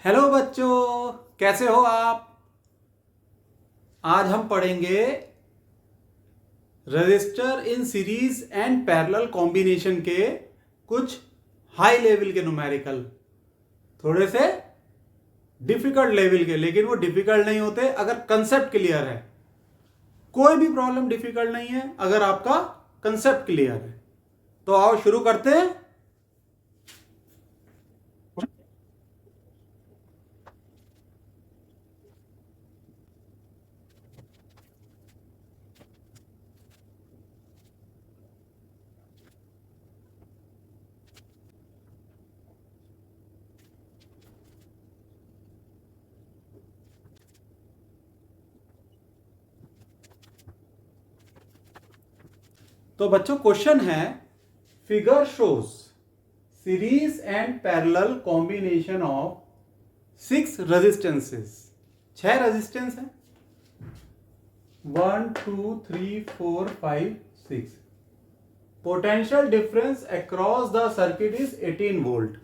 Hello बच्चों, कैसे हो आप। आज हम पढ़ेंगे register in series and parallel combination के कुछ हाई लेवल के न्यूमेरिकल, थोड़े से डिफिकल्ट लेवल के, लेकिन वो डिफिकल्ट नहीं होते अगर कंसेप्ट क्लियर है। कोई भी प्रॉब्लम डिफिकल्ट नहीं है अगर आपका कंसेप्ट क्लियर है। तो आओ शुरू करते हैं। तो बच्चों क्वेश्चन है, figure shows series and parallel combination of 6 resistances. 6 resistance है, 1 2 3 4 5 6। Potential difference across the circuit is 18 volt.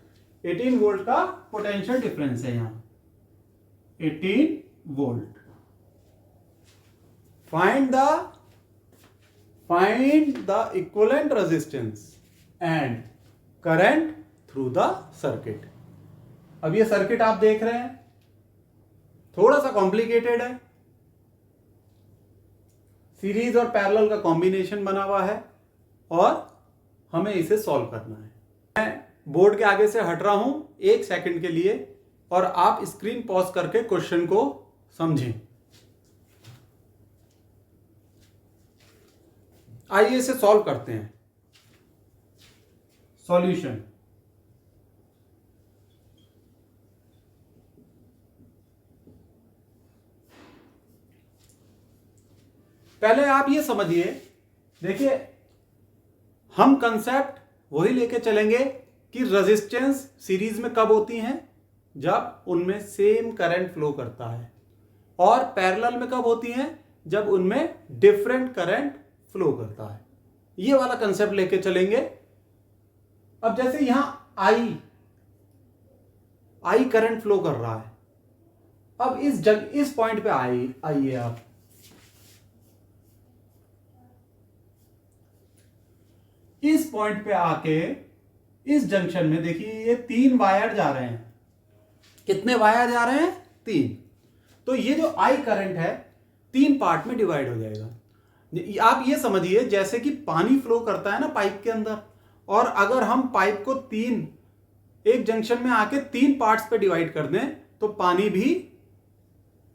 18 volt का पोटेंशियल डिफरेंस है यहां, 18 volt. Find the equivalent resistance and current through the circuit. अब ये सर्किट आप देख रहे हैं, थोड़ा सा कॉम्प्लिकेटेड है। सीरीज और पैरेलल का कॉम्बिनेशन बना हुआ है और हमें इसे सॉल्व करना है। मैं बोर्ड के आगे से हट रहा हूं 1 सेकंड के लिए और आप स्क्रीन पॉज करके क्वेश्चन को समझें। आइए इसे सॉल्व करते हैं। सॉल्यूशन, पहले आप ये समझिए, देखिए हम कंसेप्ट वही लेके चलेंगे कि रेजिस्टेंस सीरीज में कब होती हैं, जब उनमें सेम करंट फ्लो करता है, और पैरेलल में कब होती हैं, जब उनमें डिफरेंट करंट फ्लो करता है। ये वाला कंसेप्ट लेके चलेंगे। अब जैसे यहां आई करंट फ्लो कर रहा है। अब इस पॉइंट पे आइए आप, इस पॉइंट पे आके इस जंक्शन में देखिए ये 3 वायर जा रहे हैं। कितने वायर जा रहे हैं? 3। तो ये जो आई करंट है 3 पार्ट में डिवाइड हो जाएगा। आप ये समझिए जैसे कि पानी फ्लो करता है ना पाइप के अंदर, और अगर हम पाइप को एक जंक्शन में आके 3 पार्ट्स पे डिवाइड कर दें तो पानी भी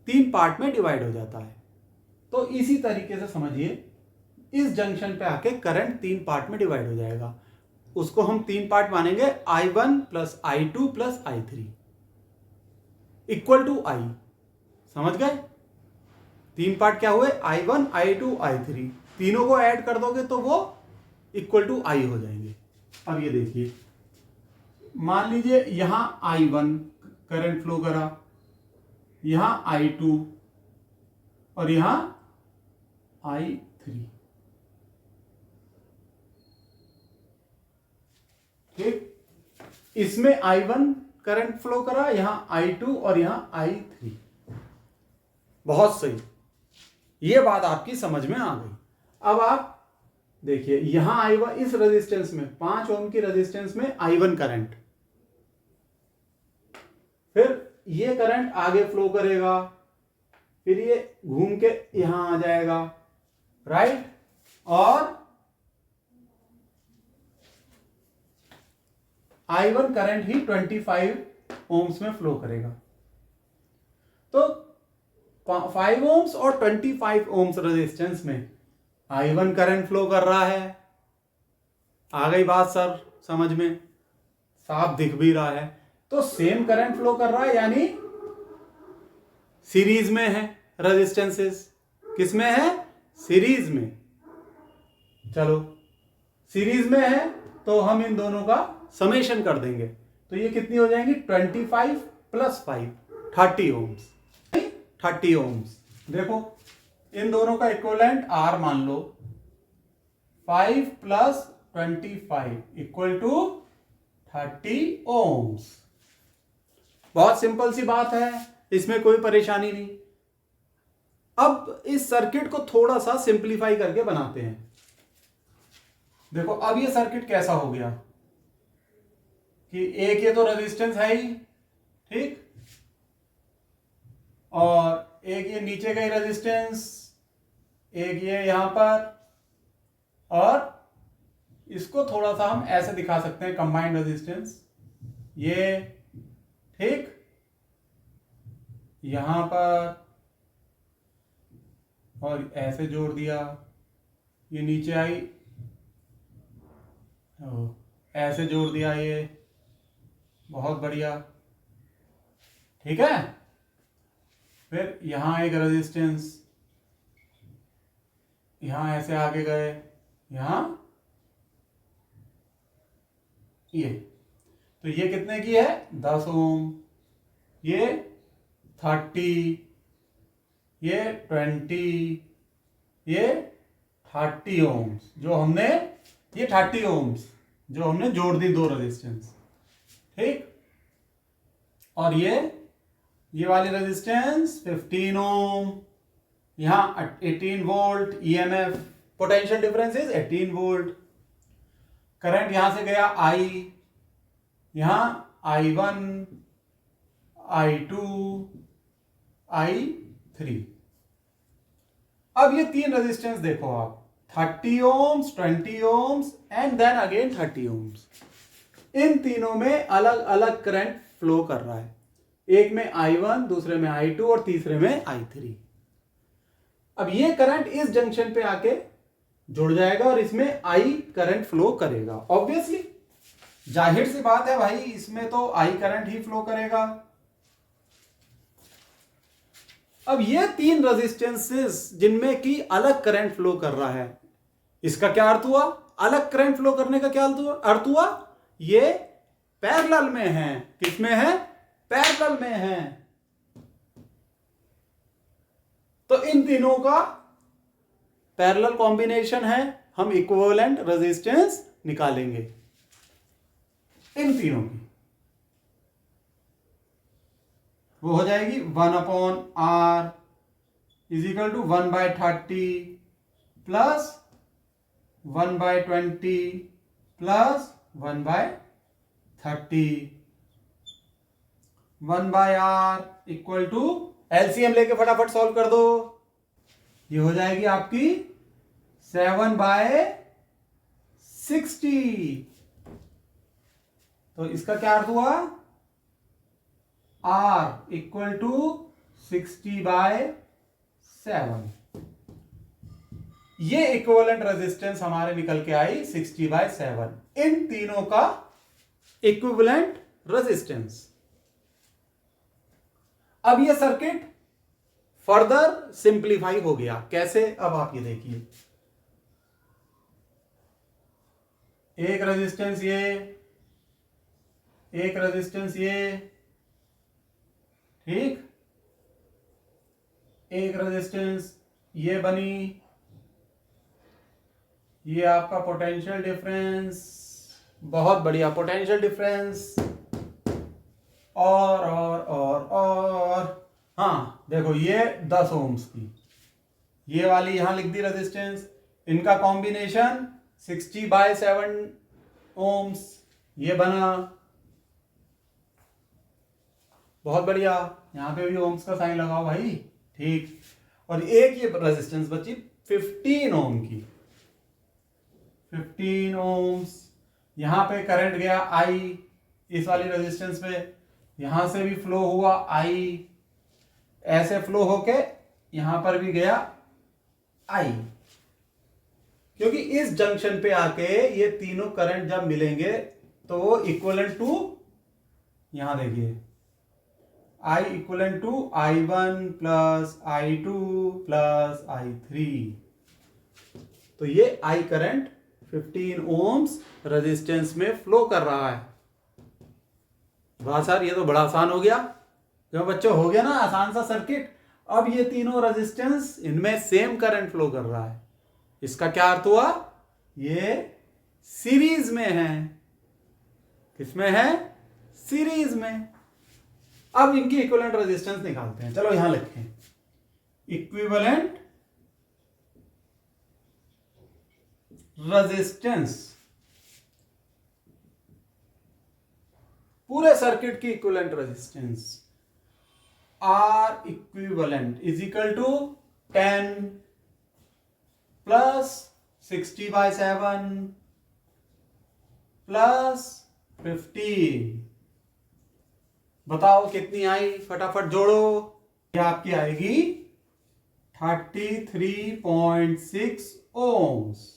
3 पार्ट में डिवाइड हो जाता है। तो इसी तरीके से समझिए, इस जंक्शन पे आके करंट 3 पार्ट में डिवाइड हो जाएगा। उसको हम 3 पार्ट मानेंगे, I1 plus I2 plus I3 equal to I। समझ गए? 3 पार्ट क्या हुए? I1 I2 I3। तीनों को ऐड कर दोगे तो वो इक्वल टू I हो जाएंगे। अब ये देखिए, मान लीजिए यहां I1 करंट फ्लो करा, यहां I2 और यहां I3। ठीक, इसमें I1 करंट फ्लो करा, यहां I2 और यहां I3। बहुत सही, ये बात आपकी समझ में आ गई। अब आप देखिए यहां I1, इस रेजिस्टेंस में 5 ओम की रेजिस्टेंस में I1 करंट, फिर ये करंट आगे फ्लो करेगा, फिर ये घूम के यहां आ जाएगा, राइट, और I1 करंट ही 25 ओम्स में फ्लो करेगा। तो 5 ओम्स और 25 ओम्स रेजिस्टेंस में I1 करंट फ्लो कर रहा है। आ गई बात सर समझ में? साफ दिख भी रहा है। तो सेम करंट फ्लो कर रहा है, यानी सीरीज में है रेजिस्टेंसेस। किस में है? सीरीज में। चलो सीरीज में है तो हम इन दोनों का समेशन कर देंगे, तो ये कितनी हो जाएंगी? 25 प्लस 5 30 ओम्स। 30 ओम्स। देखो इन दोनों का इक्विवेलेंट R मान लो, 5 प्लस 25 इक्वल टू 30 ओम्स। बहुत सिंपल सी बात है, इसमें कोई परेशानी नहीं। अब इस सर्किट को थोड़ा सा सिंपलीफाई करके बनाते हैं। देखो अब ये सर्किट कैसा हो गया कि एक ये तो रेजिस्टेंस है ही, ठीक, और एक ये नीचे का ही रेजिस्टेंस, एक ये यहां पर, और इसको थोड़ा सा हम ऐसे दिखा सकते हैं कंबाइंड रेजिस्टेंस, ये, ठीक, यहां पर, और ऐसे जोड़ दिया, ये नीचे आई, ऐसे जोड़ दिया, ये बहुत बढ़िया, ठीक है। फिर यहां एक रेजिस्टेंस, यहां ऐसे आगे गए, यहां ये, तो ये कितने की है 10 ओम, ये 30, ये 20, ये 30 ओम्स जो हमने, ये 30 ओम्स जो हमने जोड़ दी दो रेजिस्टेंस, ठीक, और ये वाली रेजिस्टेंस 15 ओम, यहां 18 volt EMF, potential difference is 18 volt. Current यहां से गया I, यहां I1, I2, I3। अब ये तीन रेजिस्टेंस देखो आप, 30 ohms, 20 ohms and then again 30 ohms. इन तीनों में अलग अलग करंट फ्लो कर रहा है, एक में I1, दूसरे में I2 और तीसरे में I3। अब ये करंट इस जंक्शन पे आके जुड़ जाएगा और इसमें I करंट फ्लो करेगा। ऑब्वियसली जाहिर सी बात है भाई, इसमें तो I करंट ही फ्लो करेगा। अब ये तीन रेजिस्टेंसेस जिनमें की अलग करंट फ्लो कर रहा है, इसका क्या अर्थ हुआ? अलग करंट फ्लो करने का क्या अर्थ हुआ? ये पैरेलल में है। किसमें है? पैरेलल में है। तो इन तीनों का पैरेलल कॉम्बिनेशन है, हम इक्विवेलेंट रेजिस्टेंस निकालेंगे इन तीनों की। वो हो जाएगी 1/R is equal to 1/30 plus 1/20 plus 1/30। 1/R equal to, LCM लेके फटाफट सॉल्व कर दो। ये हो जाएगी आपकी 7/60। तो इसका क्या अर्थ हुआ? R equal to 60/7। ये इक्विवेलेंट रेजिस्टेंस हमारे निकल के आई 60/7। इन तीनों का इक्विवेलेंट रेजिस्टेंस। अब ये सर्किट फर्दर सिंप्लीफाई हो गया। कैसे? अब आप ये देखिए, एक रेजिस्टेंस ये, एक रेजिस्टेंस ये, ठीक, एक रेजिस्टेंस ये बनी, ये आपका पोटेंशियल डिफरेंस, बहुत बढ़िया पोटेंशियल डिफरेंस। और हाँ देखो, ये 10 ओम्स की, ये वाली यहां लिख दी रेजिस्टेंस, इनका कॉम्बिनेशन 60/7 ओम्स, ये बना, बहुत बढ़िया। यहां पे भी ओम्स का साइन लगाओ भाई, ठीक। और एक ये रेजिस्टेंस बची 15 ओम की, 15 ओम्स। यहां पे करंट गया I इस वाली रेजिस्टेंस पे, यहां से भी फ्लो हुआ I, ऐसे फ्लो होके यहां पर भी गया I, क्योंकि इस जंक्शन पे आके ये तीनों करंट जब मिलेंगे तो वो इक्विवेलेंट टू, यहां देखिए, I equivalent to I1 plus I2 plus I3। तो ये I करंट 15 ओम्स रेजिस्टेंस में फ्लो कर रहा है। वाह सर, ये तो बड़ा आसान हो गया। क्यों बच्चों, हो गया ना आसान सा सर्किट। अब ये तीनों रेजिस्टेंस, इनमें सेम करंट फ्लो कर रहा है। इसका क्या अर्थ हुआ? ये सीरीज में है। किसमें है? सीरीज में। अब इनकी इक्विवेलेंट रेजिस्टेंस निकालते हैं। चलो यहां लिखें इक्विवेलेंट रेजिस्टेंस, पूरे सर्किट की equivalent resistance R equivalent is equal to 10 plus 60/7 plus 15। बताओ कितनी आई, फटाफट जोड़ो। ये आपकी आएगी 33.6 ओम्स।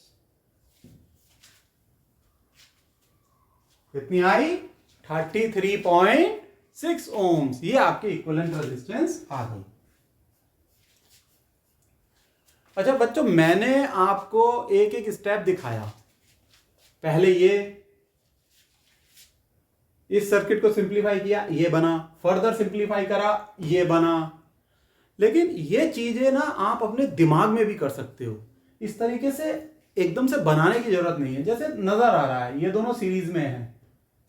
कितनी आई? 33.6 ओम्स। ये आपकी इक्विवेलेंट रेजिस्टेंस आ गई। अच्छा बच्चों, मैंने आपको एक एक स्टेप दिखाया। पहले ये इस सर्किट को सिंप्लीफाई किया, ये बना, फर्दर सिंप्लीफाई करा, ये बना। लेकिन ये चीजें ना आप अपने दिमाग में भी कर सकते हो। इस तरीके से एकदम से बनाने की जरूरत नहीं है। जैसे नजर आ रहा है ये दोनों सीरीज में है,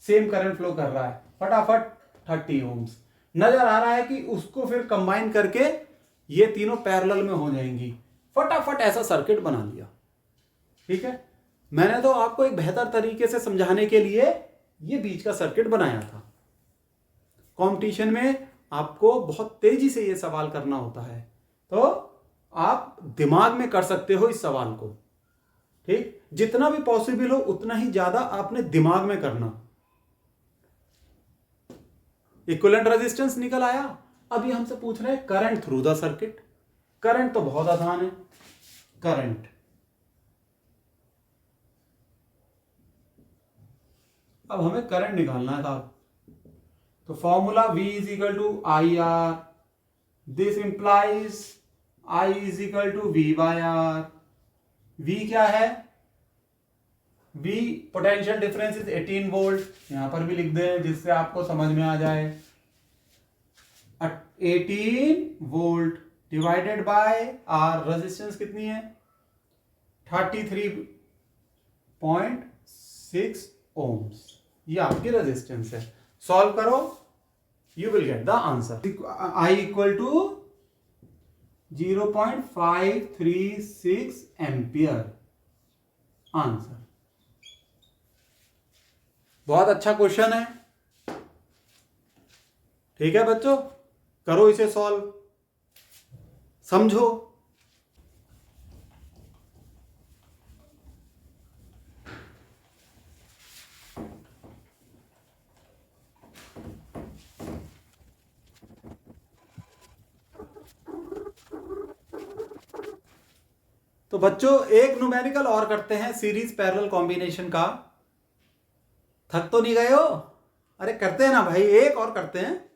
सेम करंट फ्लो कर रहा है, फटाफट 30 ओम्स। नजर आ रहा है कि उसको फिर कंबाइन करके ये तीनों पैरेलल में हो जाएंगी, फटाफट ऐसा सर्किट बना लिया। ठीक है, मैंने तो आपको एक बेहतर तरीके से समझाने के लिए ये बीच का सर्किट बनाया था। कंपटीशन में आपको बहुत तेजी से ये सवाल करना होता है, तो आप दिमाग में कर सकते हो इस सवाल को। ठीक, जितना भी पॉसिबल हो उतना ही ज्यादा आपने दिमाग में करना। इक्विवेलेंट रेजिस्टेंस निकल आया। अब ये हमसे पूछ रहे हैं current through the circuit. Current तो बहुत आसान है। करंट, अब हमें करंट निकालना है साहब। तो formula V is equal to IR, this implies I is equal to V/R। V क्या है? V potential difference is 18 volt. यहां पर भी लिख दें जिससे आपको समझ में आ जाए। 18 volt divided by R, resistance कितनी है? 33.6 ओम्स। ये आपकी रेजिस्टेंस है। सॉल्व करो, you will get the answer. I equal to 0.536 ampere answer. बहुत अच्छा क्वेश्चन है। ठीक है बच्चों, करो इसे सॉल्व, समझो। तो बच्चों एक न्यूमेरिकल और करते हैं सीरीज पैरेलल कॉम्बिनेशन का। थक तो नहीं गए हो? अरे करते हैं ना भाई, एक और करते हैं।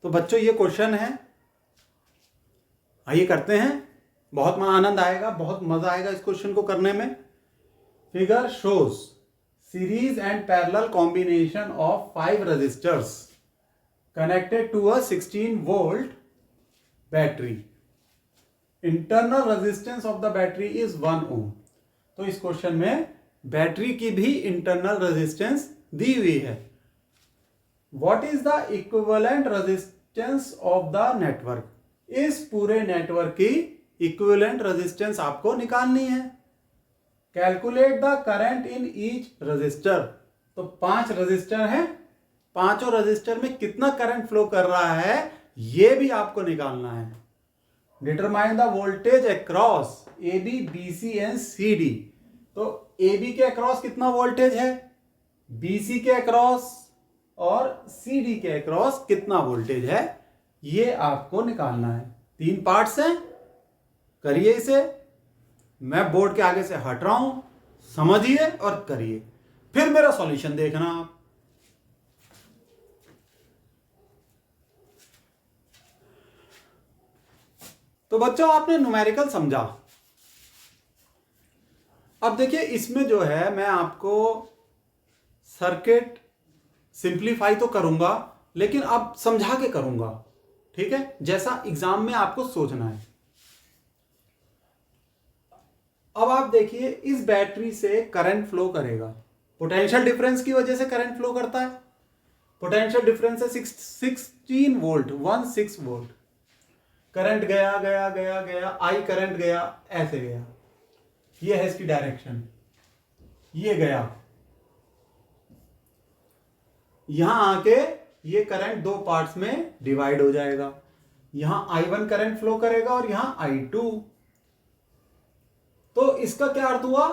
तो बच्चों ये क्वेश्चन है, आइए करते हैं। बहुत आनंद आएगा, बहुत मजा आएगा इस क्वेश्चन को करने में। Figure shows series and parallel combination of 5 resistors connected to a 16 volt battery. Internal resistance of the battery is 1 ohm. तो इस क्वेश्चन में बैटरी की भी इंटरनल रेजिस्टेंस दी हुई है। What is the equivalent resistance of the network? इस पूरे network की इक्विवेलेंट रेजिस्टेंस आपको निकालनी है। Calculate the current in each resistor. तो 5 रजिस्टर हैं, पांचों रजिस्टर में कितना करंट फ्लो कर रहा है ये भी आपको निकालना है। Determine the voltage across A B B C and C D. तो ए बी के अक्रॉस कितना वोल्टेज है, बी सी के अक्रॉस और सी डी के अक्रॉस कितना वोल्टेज है, ये आपको निकालना है। 3 पार्ट्स हैं, करिए इसे। मैं बोर्ड के आगे से हट रहा हूं, समझिए और करिए, फिर मेरा सॉल्यूशन देखना आप। तो बच्चों आपने न्यूमेरिकल समझा। अब देखिए इसमें जो है मैं आपको सर्किट सिंप्लीफाई तो करूंगा, लेकिन अब समझा के करूंगा, ठीक है, जैसा एग्जाम में आपको सोचना है। अब आप देखिए इस बैटरी से करंट फ्लो करेगा, पोटेंशियल डिफरेंस की वजह से करंट फ्लो करता है। पोटेंशियल डिफरेंस है 16 वोल्ट, 16 वोल्ट। करंट गया गया गया गया, आई करंट गया, ऐसे गया, ये है इसकी डायरेक्शन, ये गया, यहां आके ये करंट 2 पार्ट्स में डिवाइड हो जाएगा। यहां I1 करंट फ्लो करेगा और यहां I2। तो इसका क्या अर्थ हुआ,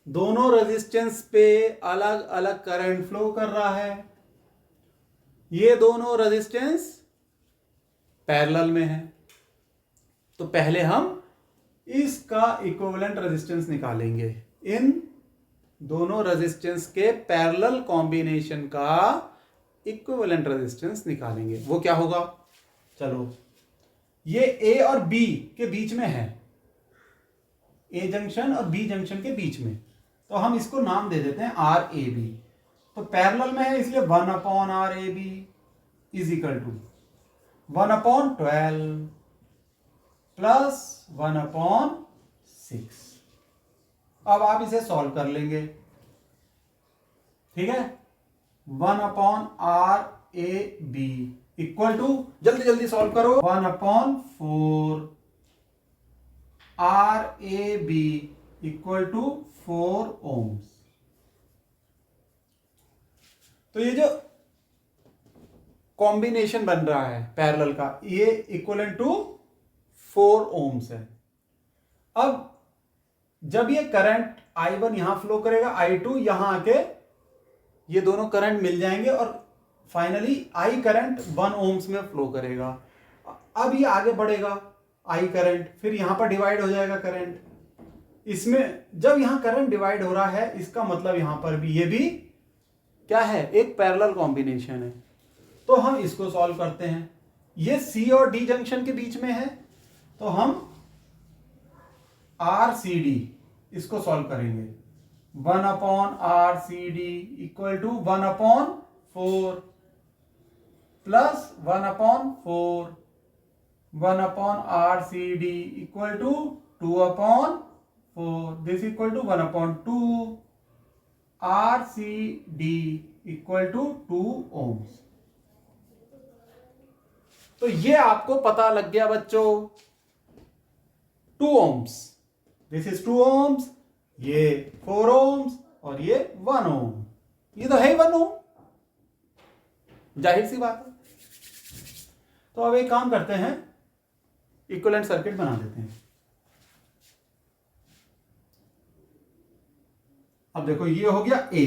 दोनों रेजिस्टेंस पे अलग अलग करंट फ्लो कर रहा है। ये दोनों रेजिस्टेंस पैरेलल में है। तो पहले हम इसका इक्विवेलेंट रेजिस्टेंस निकालेंगे। इन दोनों रेजिस्टेंस के पैरेलल कॉम्बिनेशन का इक्विवेलेंट रेजिस्टेंस निकालेंगे। वो क्या होगा, चलो ये ए और बी के बीच में है, ए जंक्शन और बी जंक्शन के बीच में, तो हम इसको नाम दे देते हैं आर ए बी। तो पैरेलल में है इसलिए 1/RAB is equal to 1/12 plus 1/6। अब आप इसे सॉल्व कर लेंगे, ठीक है। 1/RAB इक्वल टू, जल्दी जल्दी सॉल्व करो, 1/4 RAB इक्वल टू 4 ohms। तो ये जो कॉम्बिनेशन बन रहा है पैरेलल का, ये इक्वलेंट टू 4 ohms है। अब जब ये करंट I1 यहां फ्लो करेगा, I2 यहां आके ये दोनों करंट मिल जाएंगे और फाइनली I करंट 1 ohms में फ्लो करेगा। अब ये आगे बढ़ेगा I करंट, फिर यहां पर डिवाइड हो जाएगा करंट। इसमें जब यहां करंट डिवाइड हो रहा है, इसका मतलब यहां पर भी ये भी क्या है, एक पैरेलल कॉम्बिनेशन है। तो हम इसको सॉल्व करते हैं। ये C और D जंक्शन के बीच में है, तो हम RCD इसको सॉल्व करेंगे। 1/RCD equal to 1/4 plus 1/4, 1/RCD equal to 2/4, this equal to 1/2, RCD equal to 2 ohms। तो ये आपको पता लग गया बच्चों, 2 ohms, दिस इज 2 ohms, ये 4 ohms और ये 1 ohm। ये तो है 1 ohm, जाहिर सी बात है। तो अब एक काम करते हैं, इक्विवेलेंट सर्किट बना देते हैं। अब देखो ये हो गया A,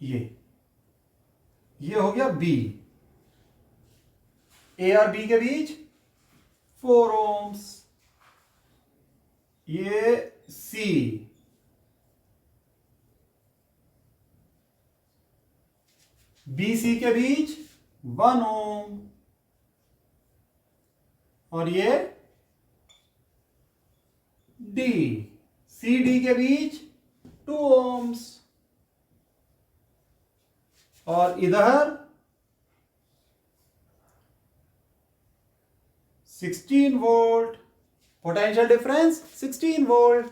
ये हो गया B, A और B के बीच 4 ohms, ये C, BC के बीच 1 ohm और ये D, CD के बीच 2 ohms और इधर 16 वोल्ट, पोटेंशियल डिफरेंस 16 वोल्ट।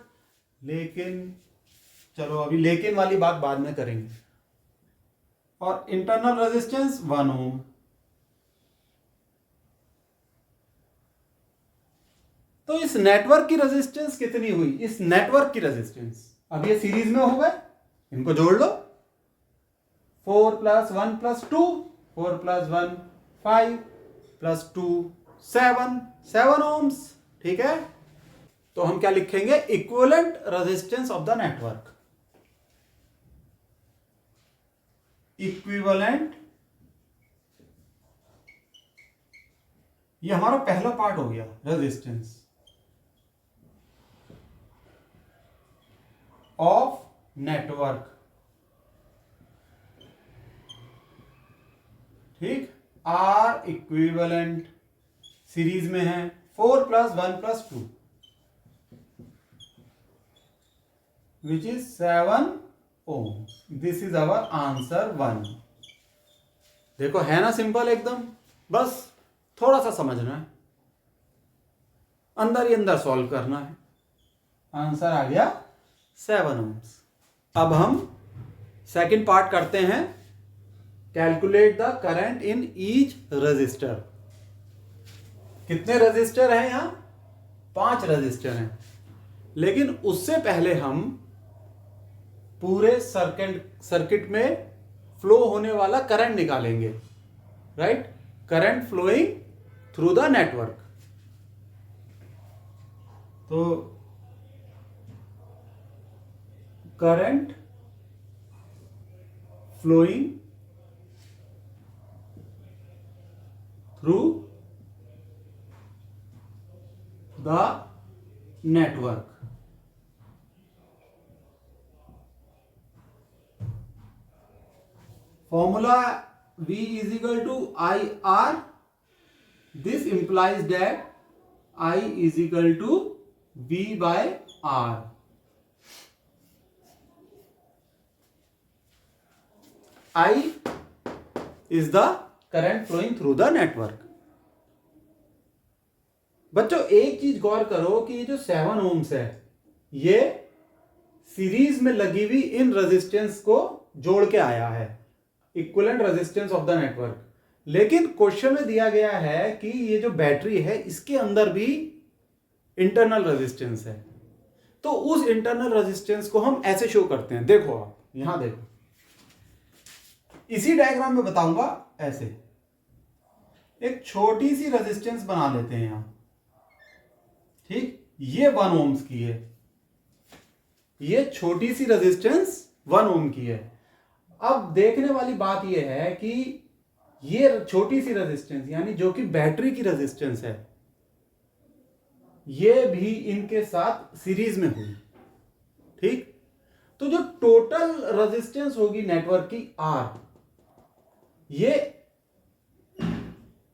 लेकिन चलो अभी लेकिन वाली बात बाद में करेंगे। और इंटरनल रेजिस्टेंस 1 ohm। तो इस नेटवर्क की रेजिस्टेंस कितनी हुई, इस नेटवर्क की रेजिस्टेंस, अब ये सीरीज में हो गए, इनको जोड़ लो, 4 + 1 + 2 4 प्लस 1 5 प्लस 2 7 ओम्स। ठीक है, तो हम क्या लिखेंगे, equivalent resistance of the network. Equivalent, ये हमारा पहला पार्ट हो गया, रेजिस्टेंस ऑफ नेटवर्क। ठीक, आर इक्विवेलेंट सीरीज में है 4 plus 1 plus 2 which is 7 ohm. This is our answer 1। देखो है ना सिंपल एकदम, बस थोड़ा सा समझना है, अंदर ही अंदर सॉल्व करना है। आंसर आ गया 7 ओम्स। अब हम सेकंड पार्ट करते हैं, calculate the current in each resistor. कितने रजिस्टर हैं यहां, 5 रजिस्टर हैं, लेकिन उससे पहले हम पूरे सर्किट में फ्लो होने वाला करंट निकालेंगे। Right, current flowing through the network. तो current flowing through the network. Formula V is equal to IR. This implies that I is equal to V by R. I is the current flowing through the network. बच्चों एक चीज गौर करो कि ये जो 7 ohms है, ये सीरीज में लगी हुई इन रेजिस्टेंस को जोड़ के आया है, equivalent resistance of the network. लेकिन क्वेश्चन में दिया गया है कि ये जो बैटरी है इसके अंदर भी इंटरनल रेजिस्टेंस है, तो उस इंटरनल रेजिस्टेंस को हम ऐसे शो करते हैं। देखो आप यहां देखो, इसी डायग्राम में बताऊंगा। ऐसे एक छोटी सी रेजिस्टेंस बना लेते हैं यहां। ठीक, ये 1 ओम्स की है, ये छोटी सी रेजिस्टेंस 1 ओम की है। अब देखने वाली बात यह है कि ये छोटी सी रेजिस्टेंस, यानी जो कि बैटरी की रेजिस्टेंस है, ये भी इनके साथ सीरीज में हुई। ठीक, तो जो टोटल रेजिस्टेंस होगी नेटवर्क की R, ये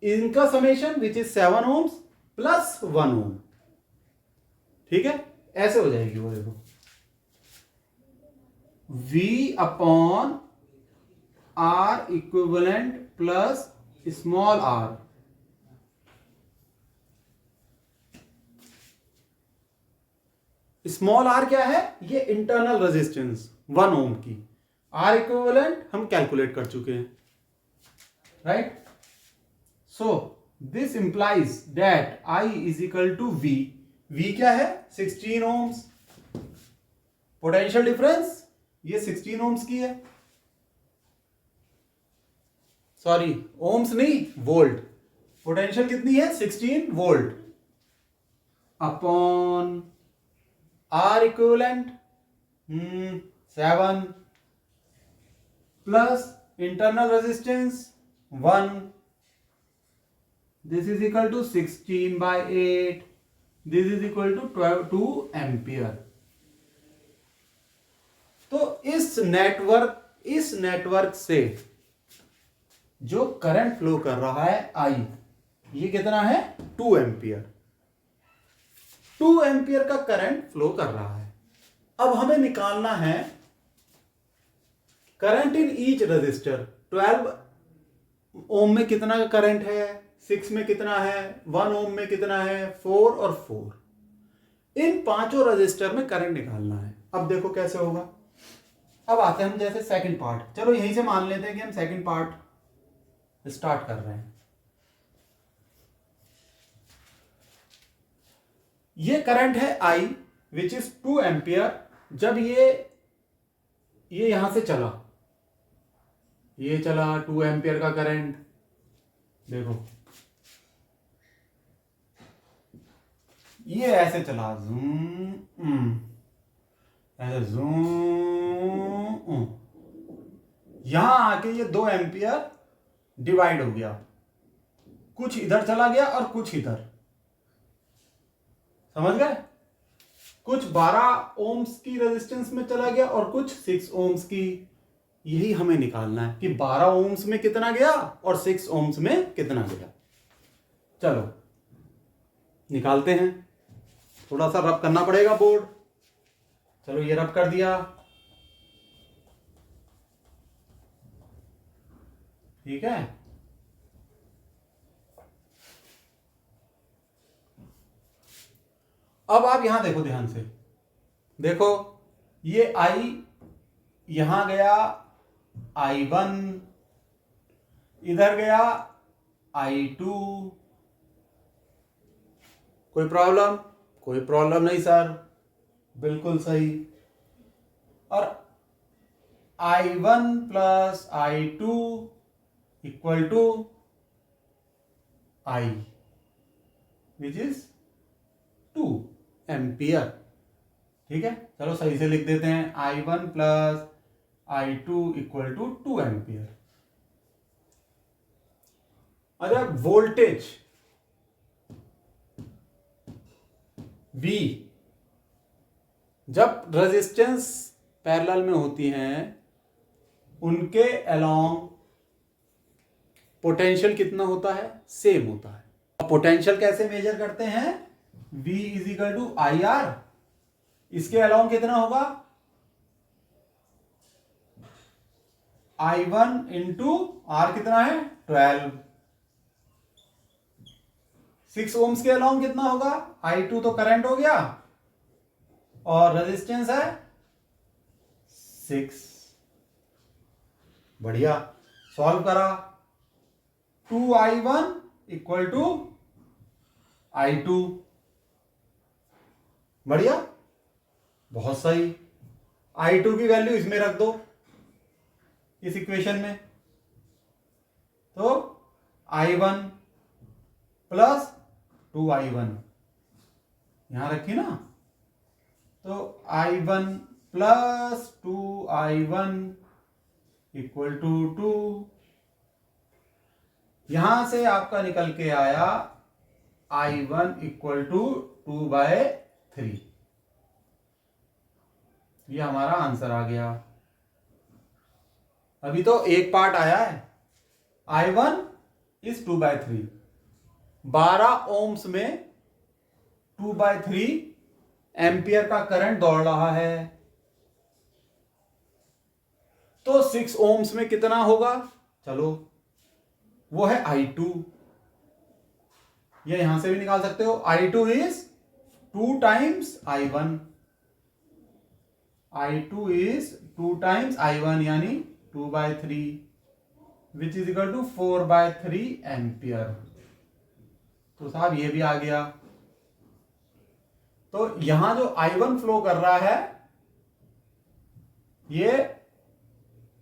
इनका summation which is 7 ohms plus 1 ohm. ठीक है, ऐसे हो जाएगी वो। देखो V upon R equivalent plus small r। Small r क्या है, ये इंटरनल रेजिस्टेंस 1 ओम की। R इक्विवेलेंट हम कैलकुलेट कर चुके हैं। Right, so this implies that I is equal to V। V क्या है, 16 ओम्स। पोटेंशियल डिफरेंस ये 16 ओम्स की है, सॉरी ओम्स नहीं, वोल्ट। पोटेंशियल कितनी है, 16 volt upon R equivalent 7 plus internal resistance 1। This is equal to 16 by 8। This is equal to 2 ampere. तो इस नेटवर्क से जो करंट फ्लो कर रहा है I, ये कितना है, 2 एम्पियर। 2 एम्पियर का करंट फ्लो कर रहा है। अब हमें निकालना है करंट इन ईच रजिस्टर। 12 ओम में कितना करंट है, 6 में कितना है, 1 ओम में कितना है, 4 और 4। इन पांचों रजिस्टर में करंट निकालना है। अब देखो कैसे होगा। अब आते हैं हम जैसे सेकंड पार्ट, चलो यहीं से मान लेते हैं कि हम सेकंड पार्ट स्टार्ट कर रहे हैं। ये करंट है I विच इज 2 एम्पियर। जब ये यहां से चला, ये चला 2 एम्पियर का करंट, देखो ये ऐसे चला जूम, ऐसे जूम, यहां आके ये 2 एम्पियर डिवाइड हो गया, कुछ इधर चला गया और कुछ इधर, समझ गए? कुछ 12 ओम्स की रेजिस्टेंस में चला गया और कुछ 6 ओम्स की। यही हमें निकालना है कि 12 ओम्स में कितना गया और 6 ओम्स में कितना गया। चलो निकालते हैं, थोड़ा सा रब करना पड़ेगा बोर्ड। चलो ये रब कर दिया, ठीक है। अब आप यहां देखो, ध्यान से देखो, ये आई यहां गया I1, इधर गया I2, कोई प्रॉब्लम? कोई प्रॉब्लम नहीं सर, बिल्कुल सही। और I1 plus I2 equal to I, which is 2 ampere, ठीक है। चलो सही से लिख देते हैं, I1 plus I2 equal to 2 ampere. अच्छा, वोल्टेज V जब रेजिस्टेंस पैरेलल में होती हैं, उनके अलोंग पोटेंशियल कितना होता है? सेम होता है। पोटेंशियल कैसे मेजर करते हैं? V is equal to IR, इसके अलोंग कितना होगा? I1 इंटू R कितना है? 12। 6 ओम्स के अलोंग कितना होगा? I2 तो करंट हो गया और रेजिस्टेंस है 6। बढ़िया, सॉल्व करा, 2I1 इक्वल टू I2, बढ़िया, बहुत सही। I2 की वैल्यू इसमें रख दो, इस इक्वेशन में, तो I1 प्लस 2I1 यहां रखी ना, तो I1 plus 2I1 equal to 2। यहां से आपका निकल के आया I1 इक्वल टू 2/3। ये हमारा आंसर आ गया। अभी तो एक पार्ट आया है, I1 इज 2/3, 12 ओम्स में 2/3 एम्पियर का करंट दौड़ रहा है, तो 6 ओम्स में कितना होगा? चलो वो है I2, ये यहां से भी निकाल सकते हो। I2 is 2 times I1, I2 is 2 times I1 यानी 2/3, which is equal to 4/3 ampere. तो साहब ये भी आ गया। तो यहां जो I1 फ्लो कर रहा है ये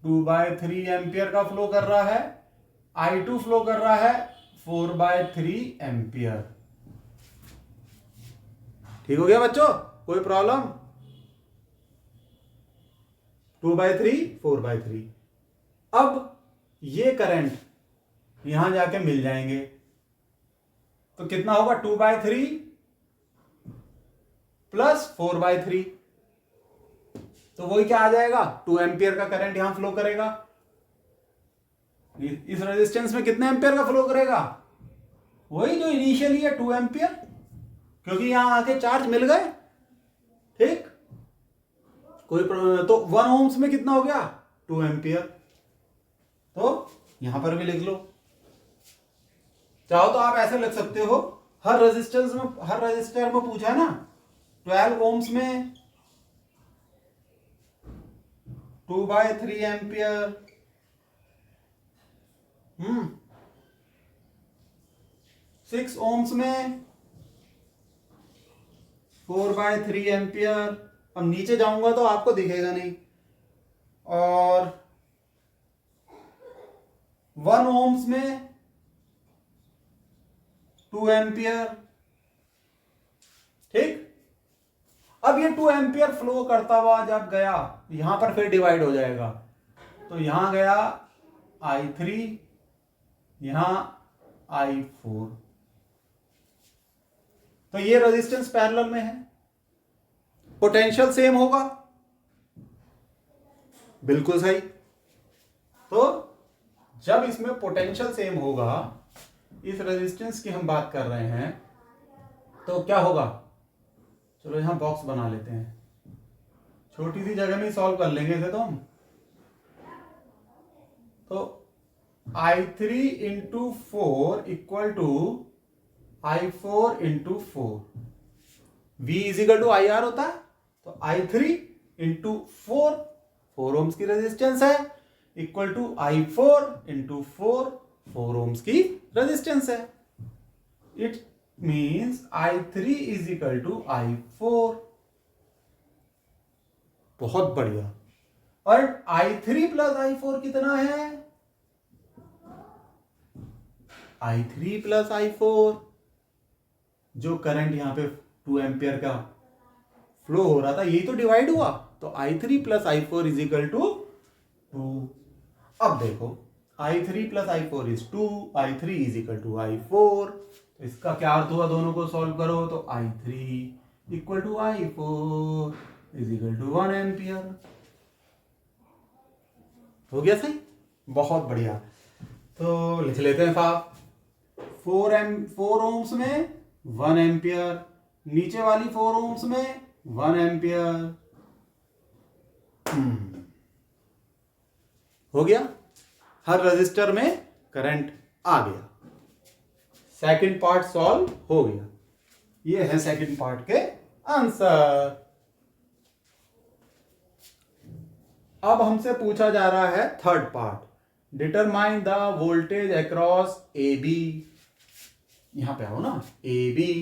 2/3 एम्पियर का फ्लो कर रहा है, I2 फ्लो कर रहा है 4/3 एम्पियर। ठीक हो गया बच्चों, कोई प्रॉब्लम? 2/3 4/3। अब ये करंट यहां जाके मिल जाएंगे, तो कितना होगा? 2/3 प्लस 4/3, तो वही क्या आ जाएगा? 2 एम्पियर का करंट यहां फ्लो करेगा। इस रेजिस्टेंस में कितने एम्पियर का फ्लो करेगा? वही जो इनिशियली है 2 एम्पियर, क्योंकि यहां आके चार्ज मिल गए, ठीक। कोई तो 1 ओम्स में कितना हो गया? 2 एम्पियर। तो यहां पर भी लिख लो, चाहो तो आप ऐसे लिख सकते हो, हर रेजिस्टेंस में, हर रेजिस्टर में पूछा है ना, 12 ओम्स में 2/3 एम्पियर, 6 ओम्स में 4/3 एम्पियर। अब नीचे जाऊंगा तो आपको दिखेगा नहीं, और 1 ओम्स में 2 एम्पियर। ठीक, अब ये 2 एम्पियर फ्लो करता हुआ जब गया यहां पर फिर डिवाइड हो जाएगा, तो यहां गया I3, यहां I4, तो ये रेजिस्टेंस पैरेलल में है। पोटेंशियल सेम होगा, बिल्कुल सही। तो जब इसमें पोटेंशियल सेम होगा, इस रेजिस्टेंस की हम बात कर रहे हैं, तो क्या होगा, चलो यहां बॉक्स बना लेते हैं, छोटी सी जगह में सॉल्व कर लेंगे इसे तो हम। तो I3 into 4 equal to I4 into 4, V is equal to IR होता है, तो I3 इंटू 4, 4 ओम्स की रेजिस्टेंस है, equal to I4 into 4, 4 ohms की रेजिस्टेंस है। It means I3 is equal to I4। बहुत बढ़िया। और I3 प्लस I4 कितना है, I3 प्लस I4, जो करंट यहां पे 2 एम्पियर का फ्लो हो रहा था यही तो डिवाइड हुआ, तो I3 plus I4 is equal to 2। अब देखो I3 plus I4 is 2, I3 is equal to I4, तो इसका क्या अर्थ हुआ, दोनों को सॉल्व करो तो I3 equal to I4 is equal to 1 ampere. हो गया सही, बहुत बढ़िया। तो लिख लेते हैं साहब, 4 ओम्स में 1 एम्पियर, नीचे वाली 4 ओम्स में 1 एम्पियर। हो गया, हर रजिस्टर में करंट आ गया। सेकंड पार्ट सॉल्व हो गया। ये है सेकंड पार्ट के आंसर। अब हमसे पूछा जा रहा है third part, determine the voltage across A B. यहां पे आओ ना, A B,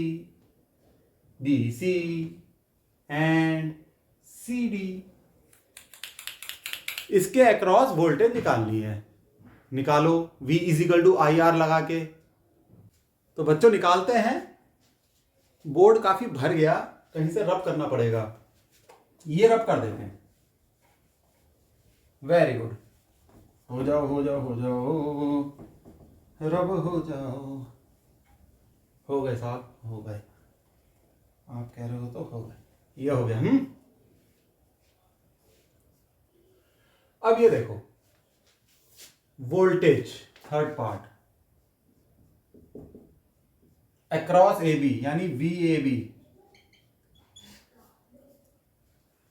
B C and C D, इसके अक्रॉस वोल्टेज निकालनी है। निकालो, V is equal to I R लगा के। तो बच्चों निकालते हैं, बोर्ड काफी भर गया, कहीं से रब करना पड़ेगा, ये रब कर देते हैं। वेरी गुड, हो जाओ हो जाओ हो जाओ, रब हो जाओ। हो गए साहब, हो गए, आप कह रहे हो तो हो गए, ये हो गया। अब ये देखो voltage, third part across A B यानी वी ए बी।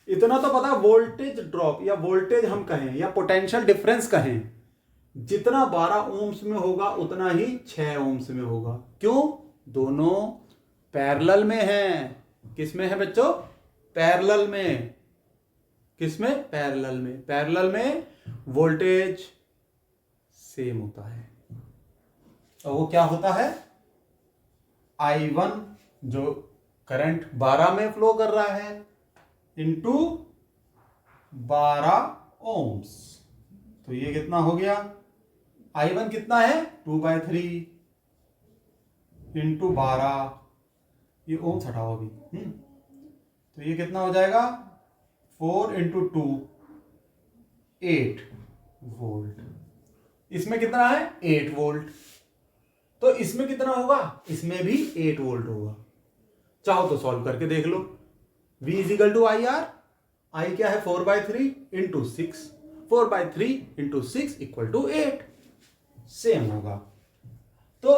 इतना तो पता, वोल्टेज ड्रॉप या वोल्टेज हम कहें या पोटेंशियल डिफरेंस कहें, जितना 12 ओम्स में होगा उतना ही 6 ओम्स में होगा। क्यों, दोनों पैरेलल में हैं। किस में है बच्चों, पैरेलल में। किस में, पैरेलल में। पैरेलल में वोल्टेज सेम होता है, और वो क्या होता है, I1 जो करंट 12 में फ्लो कर रहा है इंटू 12 ओम्स, तो ये कितना हो गया, I1 कितना है 2/3 इंटू 12, ये ओम्स हटाओ अभी, तो ये कितना हो जाएगा 4 इंटू 2 8 वोल्ट। इसमें कितना है 8 वोल्ट, तो इसमें कितना होगा, इसमें भी 8 वोल्ट होगा। चाहो तो सॉल्व करके देख लो। V is equal to I R, I क्या है 4/3 into 6, 4/3 into 6 equal to 8, same होगा। तो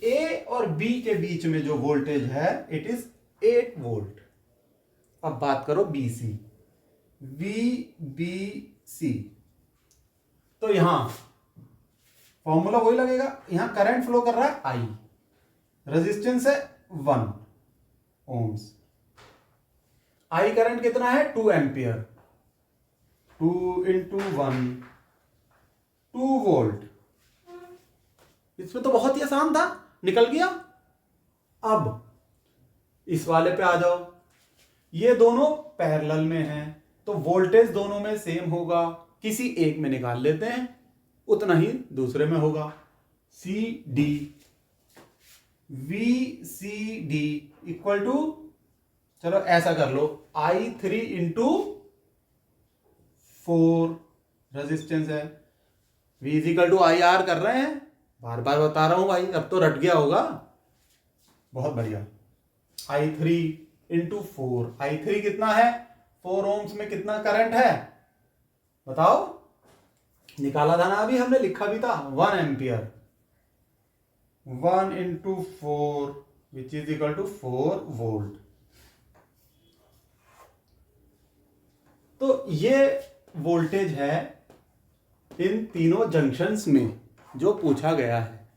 A और B के बीच में जो वोल्टेज है इट इज 8 वोल्ट। अब बात करो BC, VBC, तो यहां फॉर्मूला वही लगेगा। यहां करंट फ्लो कर रहा है I, रेजिस्टेंस है 1 ओम्स, I करंट कितना है 2 एम्पियर, 2 इंटू 1 2 वोल्ट। इसमें तो बहुत ही आसान था, निकल गया। अब इस वाले पे आ जाओ, ये दोनों पैरेलल में हैं, तो वोल्टेज दोनों में सेम होगा, किसी एक में निकाल लेते हैं। उतना ही दूसरे में होगा। C D, V C D equal to, चलो ऐसा कर लो, I3 इंटू 4 रेजिस्टेंस है। V is equal to I R कर रहे हैं, बार बार बता रहा हूं भाई, अब तो रट गया होगा। बहुत बढ़िया। I3 इंटू 4, I3 कितना है, 4 ohms में कितना करंट है बताओ, निकाला था ना अभी, हमने लिखा भी था 1 ampere. 1 into 4 which is equal to 4 volt. तो ये वोल्टेज है इन तीनों जंक्शंस में जो पूछा गया है।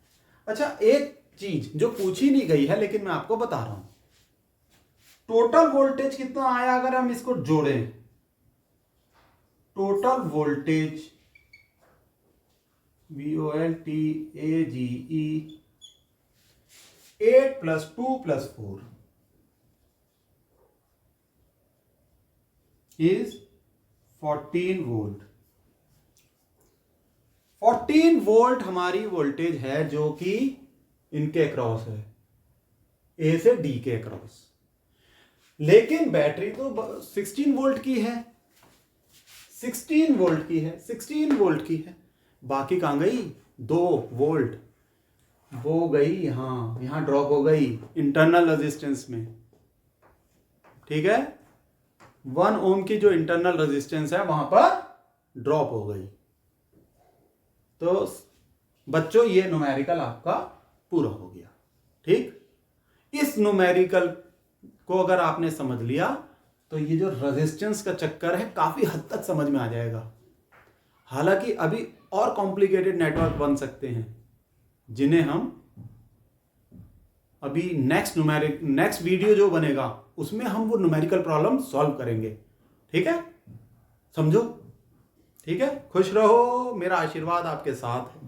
अच्छा, एक चीज जो पूछी नहीं गई है लेकिन मैं आपको बता रहा हूं, टोटल वोल्टेज कितना आया अगर हम इसको जोड़ें। Total voltage VOLTAGE 8 + 2 + 4 is 14 volt. 14 volt हमारी वोल्टेज है जो कि इनके अक्रॉस है, ए से डी के अक्रॉस। लेकिन बैटरी तो 16 वोल्ट की है, 16 वोल्ट की है, 16 वोल्ट की है। बाकी कहां गई, 2 वोल्ट वो गई यहां ड्रॉप हो गई इंटरनल रेजिस्टेंस में। ठीक है, 1 ओम की जो इंटरनल रेजिस्टेंस है वहां पर ड्रॉप हो गई। तो बच्चों ये न्यूमेरिकल आपका पूरा हो गया। ठीक, इस न्यूमेरिकल को अगर आपने समझ लिया तो ये जो रेजिस्टेंस का चक्कर है काफी हद तक समझ में आ जाएगा। हालांकि अभी और कॉम्प्लिकेटेड नेटवर्क बन सकते हैं जिन्हें हम अभी नेक्स्ट वीडियो जो बनेगा उसमें हम वो न्यूमेरिकल प्रॉब्लम सॉल्व करेंगे। ठीक है, समझो। ठीक है, खुश रहो, मेरा आशीर्वाद आपके साथ है।